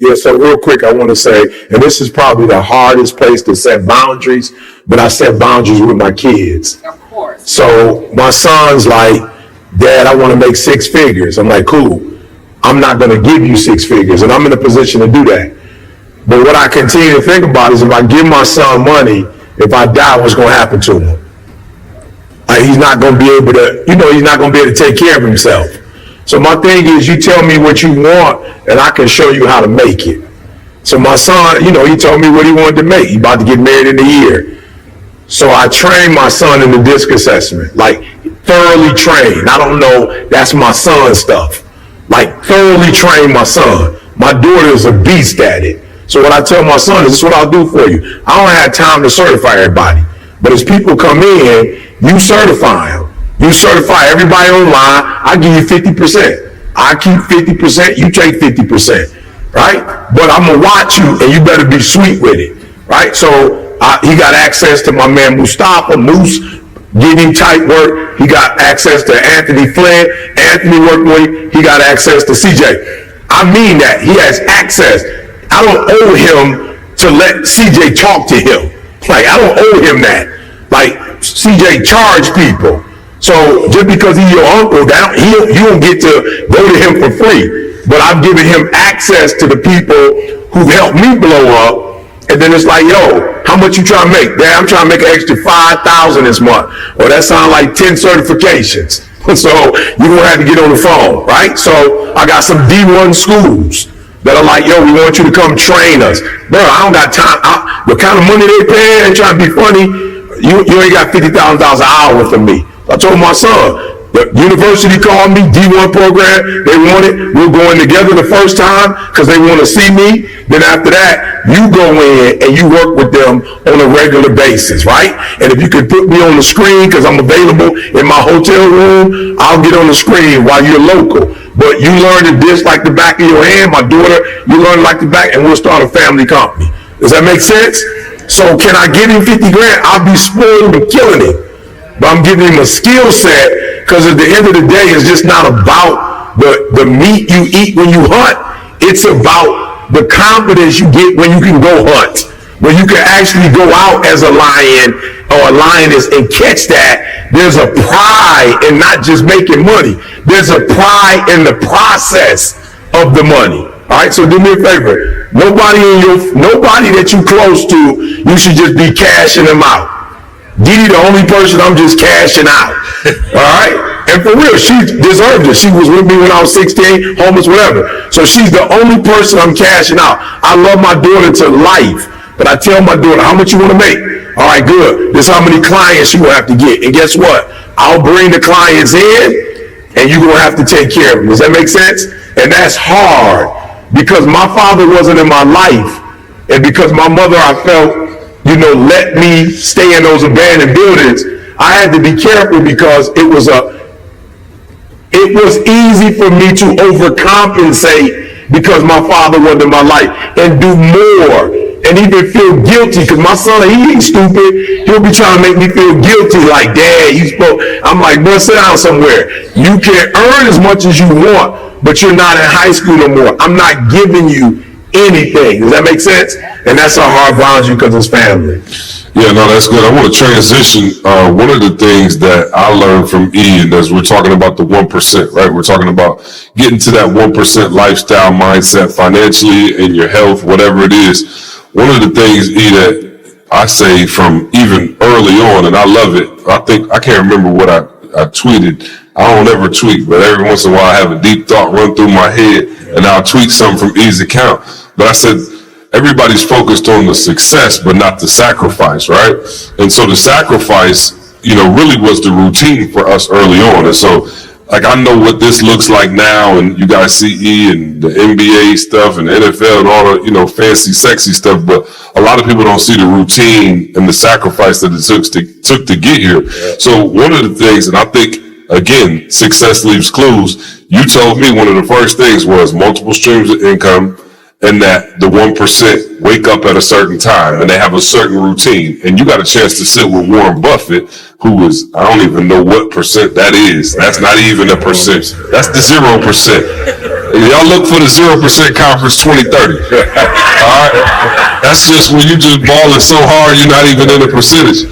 Yeah, so real quick, I want to say, and this is probably the hardest place to set boundaries, but I set boundaries with my kids. Of course. So my son's like, Dad, I want to make six figures. I'm like, cool. I'm not going to give you six figures, and I'm in a position to do that. But what I continue to think about is if I give my son money, if I die, what's going to happen to him? He's not going to be able to, he's not going to be able to take care of himself. So my thing is, you tell me what you want, and I can show you how to make it. So my son, he told me what he wanted to make. He's about to get married in a year. So I trained my son in the DISC assessment, like thoroughly trained. I don't know, that's my son's stuff. Like thoroughly trained my son. My daughter is a beast at it. So what I tell my son is, this is what I'll do for you. I don't have time to certify everybody. But as people come in, you certify them. You certify everybody online. I give you 50%. I keep 50%. You take 50%. Right? But I'm going to watch you, and you better be sweet with it. Right? So he got access to my man Mustafa, Moose, getting tight work. He got access to Anthony Flynn. Anthony worked with him. He got access to CJ. I mean that. He has access. I don't owe him to let CJ talk to him. Like, I don't owe him that. Like, CJ charged people. So just because he's your uncle, you don't get to go to him for free. But I've given him access to the people who helped me blow up. And then it's like, yo, how much you trying to make? Dad, I'm trying to make an extra $5,000 this month. Or that sounds like 10 certifications. So you're going to have to get on the phone, right? So I got some D1 schools that are like, yo, we want you to come train us. Bro, I don't got time. The kind of money they pay and trying to be funny, you ain't got $50,000 an hour from me. I told my son, the university called me, D1 program, they want it. We're going together the first time because they want to see me. Then after that, you go in and you work with them on a regular basis, right? And if you could put me on the screen because I'm available in my hotel room, I'll get on the screen while you're local. But you learn to dish like the back of your hand. My daughter, you learn like the back, and we'll start a family company. Does that make sense? So can I give him 50 grand? I'll be spoiled and killing him. But I'm giving him a skill set because at the end of the day, it's just not about the meat you eat when you hunt. It's about the confidence you get when you can go hunt, when you can actually go out as a lion or a lioness and catch that. There's a pride in not just making money. There's a pride in the process of the money. All right, so do me a favor. Nobody that you close to, you should just be cashing them out. Didi, the only person I'm just cashing out. All right? And for real, she deserved it. She was with me when I was 16, homeless, whatever. So she's the only person I'm cashing out. I love my daughter to life, but I tell my daughter, how much you want to make? All right, good. This is how many clients you will have to get. And guess what? I'll bring the clients in, and you're going to have to take care of them. Does that make sense? And that's hard because my father wasn't in my life, and because my mother, I felt, let me stay in those abandoned buildings. I had to be careful because it was easy for me to overcompensate because my father wasn't in my life and do more and even feel guilty because my son, he ain't stupid. He'll be trying to make me feel guilty like, Dad, you spoke. I'm like, bro, sit down somewhere. You can earn as much as you want, but you're not in high school no more. I'm not giving you anything. Does that make sense? And that's a hard boundary because it's family. Yeah, no, that's good. I want to transition. One of the things that I learned from Ian as we're talking about the 1%, right? We're talking about getting to that 1% lifestyle mindset financially in your health, whatever it is. One of the things, E, that I say from even early on, and I love it. I can't remember what I tweeted. I don't ever tweet, but every once in a while I have a deep thought run through my head and I'll tweet something from E's account. But I said, everybody's focused on the success, but not the sacrifice, right? And so the sacrifice, really was the routine for us early on. And so, like, I know what this looks like now, and you guys see E and the NBA stuff and the NFL and all the, fancy, sexy stuff, but a lot of people don't see the routine and the sacrifice that it took to get here. Yeah. So one of the things, and I think, again, success leaves clues. You told me one of the first things was multiple streams of income, and that the 1% wake up at a certain time and they have a certain routine. And you got a chance to sit with Warren Buffett, who is, I don't even know what percent that is. That's not even a percent. That's the 0%. Y'all look for the 0% conference 2030. All right, that's just when you just balling so hard you're not even in a percentage.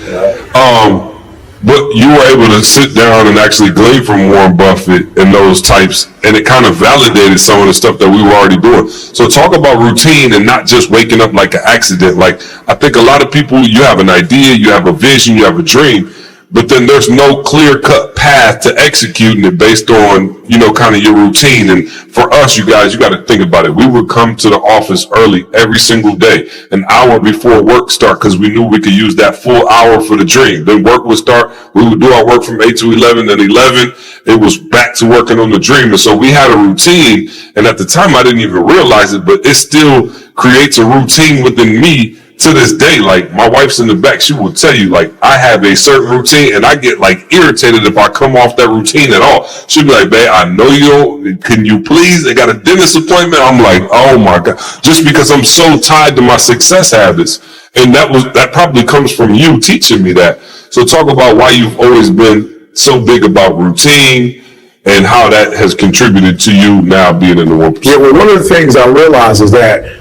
But you were able to sit down and actually glean from Warren Buffett and those types, and it kind of validated some of the stuff that we were already doing. So talk about routine and not just waking up like an accident. Like, I think a lot of people, you have an idea, you have a vision, you have a dream, but then there's no clear-cut path to executing it based on, you know, kind of your routine. And for us, you guys, you got to think about it. We would come to the office early every single day, an hour before work start, because we knew we could use that full hour for the dream. Then work would start. We would do our work from 8 to 11. Then 11, it was back to working on the dream. And so we had a routine. And at the time, I didn't even realize it, but it still creates a routine within me to this day. Like, my wife's in the back, she will tell you, like, I have a certain routine and I get like irritated if I come off that routine at all. She'll be like, babe, I know you don't, can you please, I got a dentist appointment. I'm like, oh my God, just because I'm so tied to my success habits. And that probably comes from you teaching me that. So talk about why you've always been so big about routine and how that has contributed to you now being in the 1%. Yeah, well, one of the things I realized is that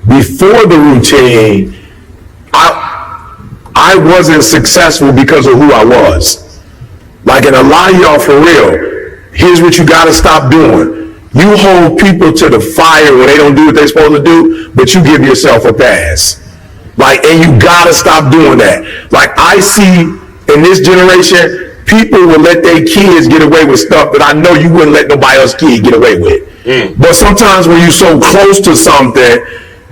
before the routine, I wasn't successful because of who I was. Like, and a lot of y'all, for real, here's what you gotta stop doing. You hold people to the fire when they don't do what they're supposed to do, but you give yourself a pass. Like, and you gotta stop doing that. Like, I see in this generation, people will let their kids get away with stuff that I know you wouldn't let nobody else's kid get away with. But sometimes when you're so close to something,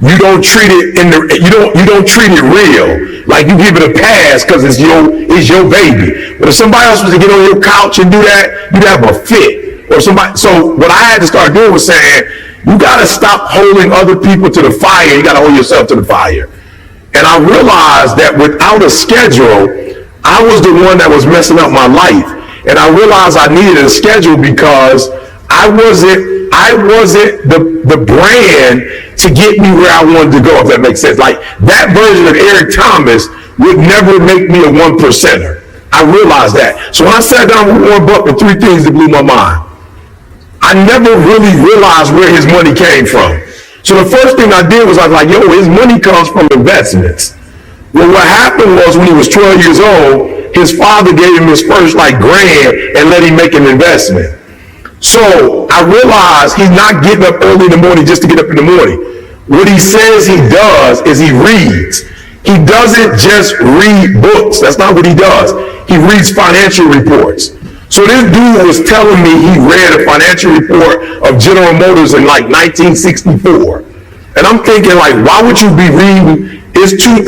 you don't treat it you don't treat it real. Like, you give it a pass because it's your baby. But if somebody else was to get on your couch and do that, you'd have a fit. Or somebody. So what I had to start doing was saying, you gotta stop holding other people to the fire. You gotta hold yourself to the fire. And I realized that without a schedule, I was the one that was messing up my life. And I realized I needed a schedule because I wasn't the brand to get me where I wanted to go, if that makes sense. Like, that version of Eric Thomas would never make me a 1%er. I realized that. So when I sat down with Warren Buffett, 3 things that blew my mind. I never really realized where his money came from. So the first thing I did was I was like, yo, his money comes from investments. Well, what happened was when he was 12 years old, his father gave him his first grand and let him make an investment. So I realized he's not getting up early in the morning just to get up in the morning. What he says he does is he reads. He doesn't just read books. That's not what he does. He reads financial reports. So this dude was telling me he read a financial report of General Motors in like 1964. And I'm thinking, like, why would you be reading, it's 2000,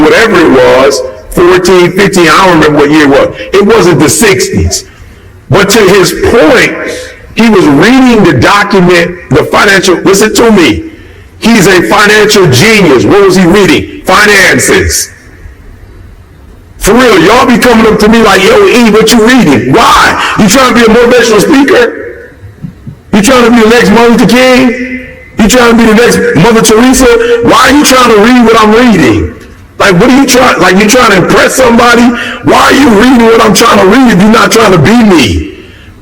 whatever it was, 14, 15, I don't remember what year it was. It wasn't the 60s. But to his point, he was reading the document, the financial, listen to me. He's a financial genius. What was he reading? Finances. For real, y'all be coming up to me like, yo, E, what you reading? Why? You trying to be a motivational speaker? You trying to be the next Martin Luther King? You trying to be the next Mother Teresa? Why are you trying to read what I'm reading? Like, what are you trying, like, you trying to impress somebody? Why are you reading what I'm trying to read if you're not trying to be me?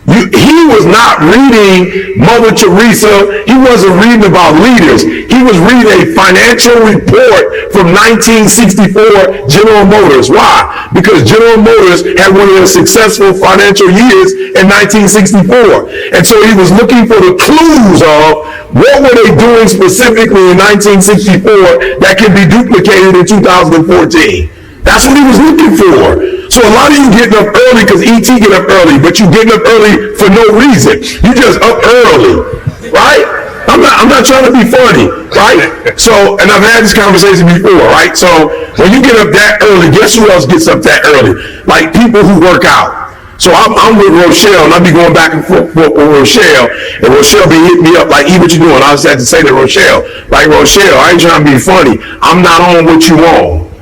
He was not reading Mother Teresa. He wasn't reading about leaders. He was reading a financial report from 1964 General Motors. Why? Because General Motors had one of their successful financial years in 1964. And so he was looking for the clues of what were they doing specifically in 1964 that can be duplicated in 2014. That's what he was looking for. So a lot of you getting up early because ET get up early, but you getting up early for no reason. You just up early, right? I'm not trying to be funny, right? So, and I've had this conversation before, right? So when you get up that early, guess who else gets up that early? Like, people who work out. So I'm with Rochelle, and I be going back and forth with Rochelle, and Rochelle be hitting me up like, E, what you doing? I just had to say to Rochelle, like, Rochelle, I ain't trying to be funny. I'm not on what you on.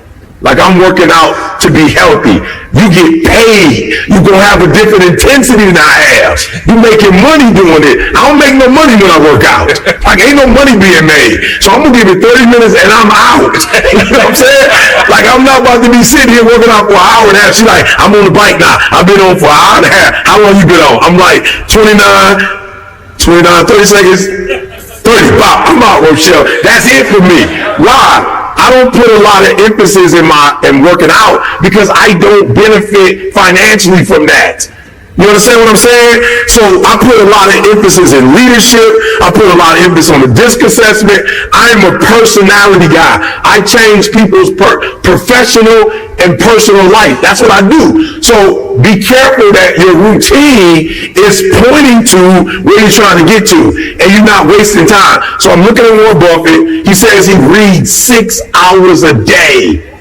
Like, I'm working out to be healthy. You get paid. You're going to have a different intensity than I have. You making money doing it. I don't make no money when I work out. Like, ain't no money being made. So I'm going to give it 30 minutes and I'm out. You know what I'm saying? Like, I'm not about to be sitting here working out for an hour and a half. She's like, I'm on the bike now. I've been on for an hour and a half. How long you been on? I'm like, 29, 29, 30 seconds. 30, Bob, I'm out, Rochelle. That's it for me. Why? I don't put a lot of emphasis in working out because I don't benefit financially from that. You understand what I'm saying? So I put a lot of emphasis in leadership. I put a lot of emphasis on the DISC assessment. I'm a personality guy. I change people's professional and personal life. That's what I do. So be careful that your routine is pointing to where you're trying to get to and you're not wasting time. So I'm looking at Warren Buffett. He says he reads 6 hours a day.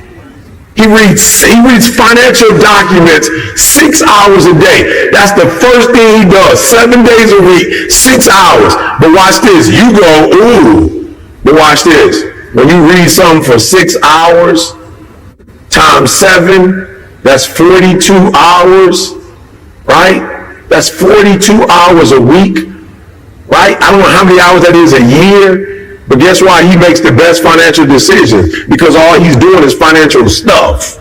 He reads financial documents 6 hours a day. That's the first thing he does. 7 days a week, 6 hours. But watch this. You go, ooh. But watch this. When you read something for 6 hours times 7, that's 42 hours, right? That's 42 hours a week, right? I don't know how many hours that is a year. But guess why he makes the best financial decisions? Because all he's doing is financial stuff.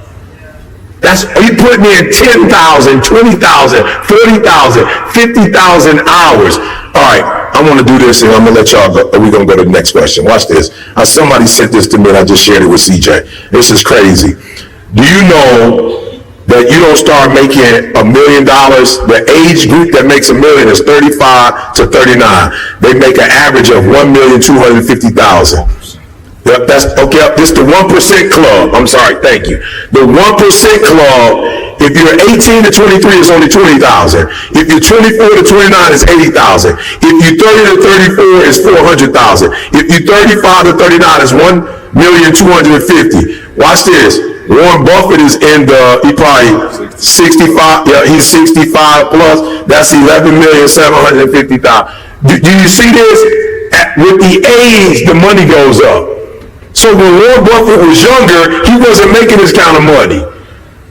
He put me in 10,000, 20,000, 40,000, 50,000 hours. All right, I want to do this and I'm going to let y'all go. We're going to go to the next question. Watch this. Somebody sent this to me and I just shared it with CJ. This is crazy. Do you know that you don't start making $1 million? The age group that makes $1 million is 35 to 39. They make an average of 1,250,000. Yep, that's okay. This is the 1% club. I'm sorry, thank you. The 1% club. If you're 18 to 23, it's only 20,000. If you're 24 to 29, it's 80,000. If you're 30 to 34, it's 400,000. If you're 35 to 39, it's 1,250,000. Watch this. Warren Buffett is he probably 65, yeah, he's 65 plus, that's 11,750,000. Do you see this? With the age, the money goes up. So when Warren Buffett was younger, he wasn't making this kind of money.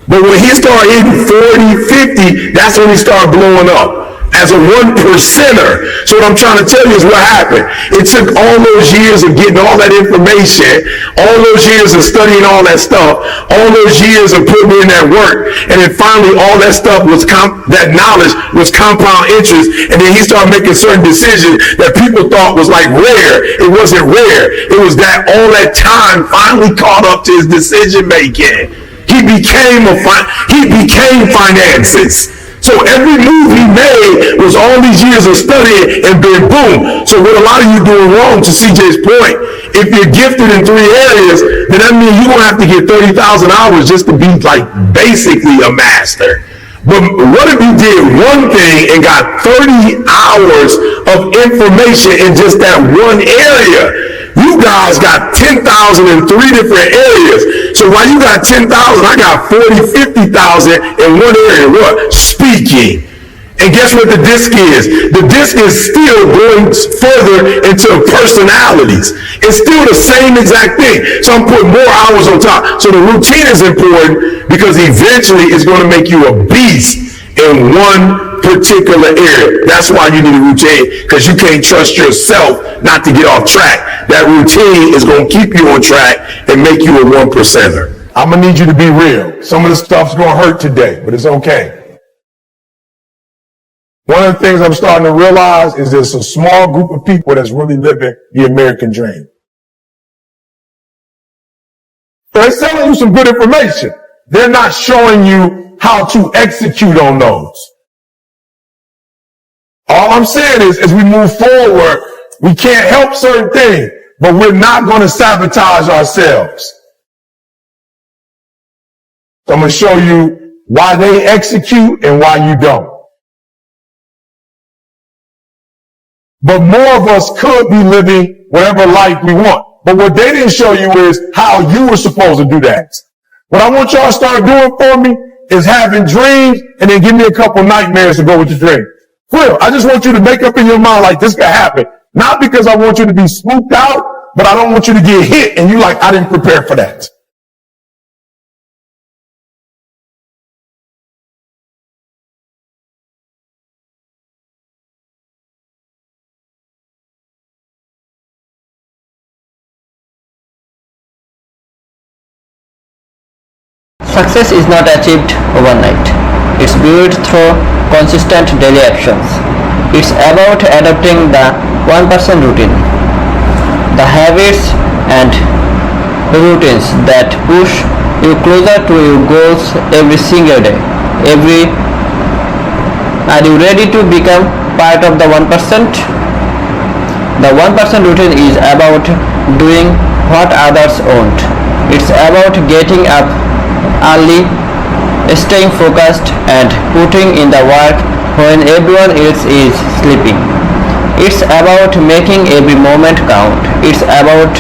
But when he started hitting 40, 50, that's when he started blowing up as a 1%er. So what I'm trying to tell you is what happened. It took all those years of getting all that information, all those years of studying all that stuff, all those years of putting in that work, and then finally all that stuff was that knowledge was compound interest, and then he started making certain decisions that people thought was like rare. It wasn't rare. It was that all that time finally caught up to his decision making. He became finances. So every move he made was all these years of studying and then boom. So what a lot of you doing wrong, to CJ's point, if you're gifted in 3 areas, then that means you're going to have to get 30,000 hours just to be like basically a master. But what if you did one thing and got 30 hours of information in just that one area? You guys got 10,000 in 3 different areas. So while you got 10,000, I got 40, 50,000 in one area. What? Speaking. And guess what the DISC is? The DISC is still going further into personalities. It's still the same exact thing. So I'm putting more hours on top. So the routine is important because eventually it's going to make you a beast in one particular area. That's why you need a routine, because you can't trust yourself not to get off track. That routine is going to keep you on track and make you a 1%er. I'm going to need you to be real. Some of the stuff's going to hurt today, but it's okay. One of the things I'm starting to realize is there's a small group of people that's really living the American dream. They're selling you some good information. They're not showing you how to execute on those. All I'm saying is, as we move forward, we can't help certain things, but we're not going to sabotage ourselves. So I'm going to show you why they execute and why you don't. But more of us could be living whatever life we want. But what they didn't show you is how you were supposed to do that. What I want y'all to start doing for me is having dreams and then give me a couple nightmares to go with the dream. For real, I just want you to make up in your mind like this could happen. Not because I want you to be spooked out, but I don't want you to get hit and you like, I didn't prepare for that. Success is not achieved overnight. It's built through consistent daily actions. It's about adopting the 1% routine, the habits and routines that push you closer to your goals every single day. Are you ready to become part of the 1%? The 1% routine is about doing what others won't. It's about getting up early, staying focused, and putting in the work when everyone else is sleeping. It's about making every moment count. It's about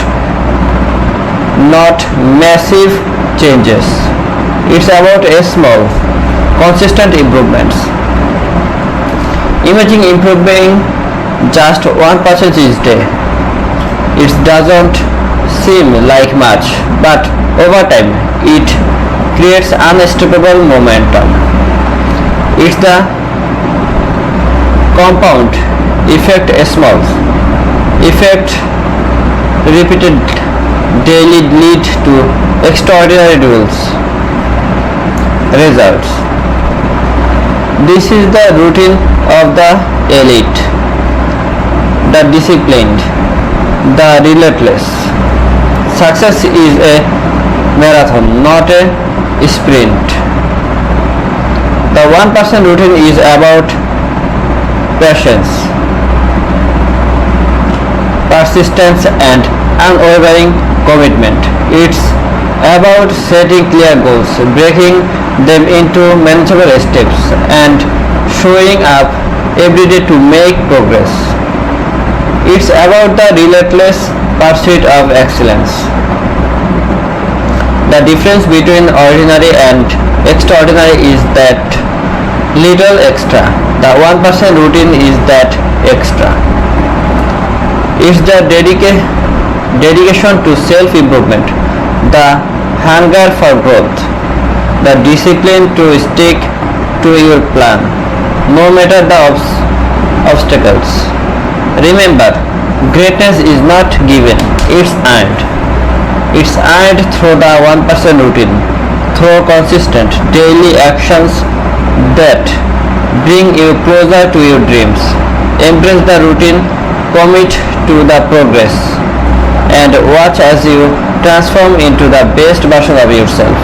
not massive changes. It's about a small, consistent improvements. Imagine improving just 1% each day. It doesn't seem like much, but over time it creates unstoppable momentum. It's the compound effect, a small effect repeated daily lead to extraordinary results. This is the routine of the elite, the disciplined, the relentless. Success is a marathon, not a sprint. The 1% routine is about patience, persistence, and unwavering commitment. It's about setting clear goals, breaking them into manageable steps, and showing up every day to make progress. It's about the relentless pursuit of excellence. The difference between ordinary and extraordinary is that little extra. The 1% routine is that extra. It's the dedication to self-improvement, the hunger for growth, the discipline to stick to your plan, no matter the obstacles. Remember, greatness is not given, it's earned. It's earned through the 1% routine, through consistent daily actions that bring you closer to your dreams. Embrace the routine, commit to the progress, and watch as you transform into the best version of yourself.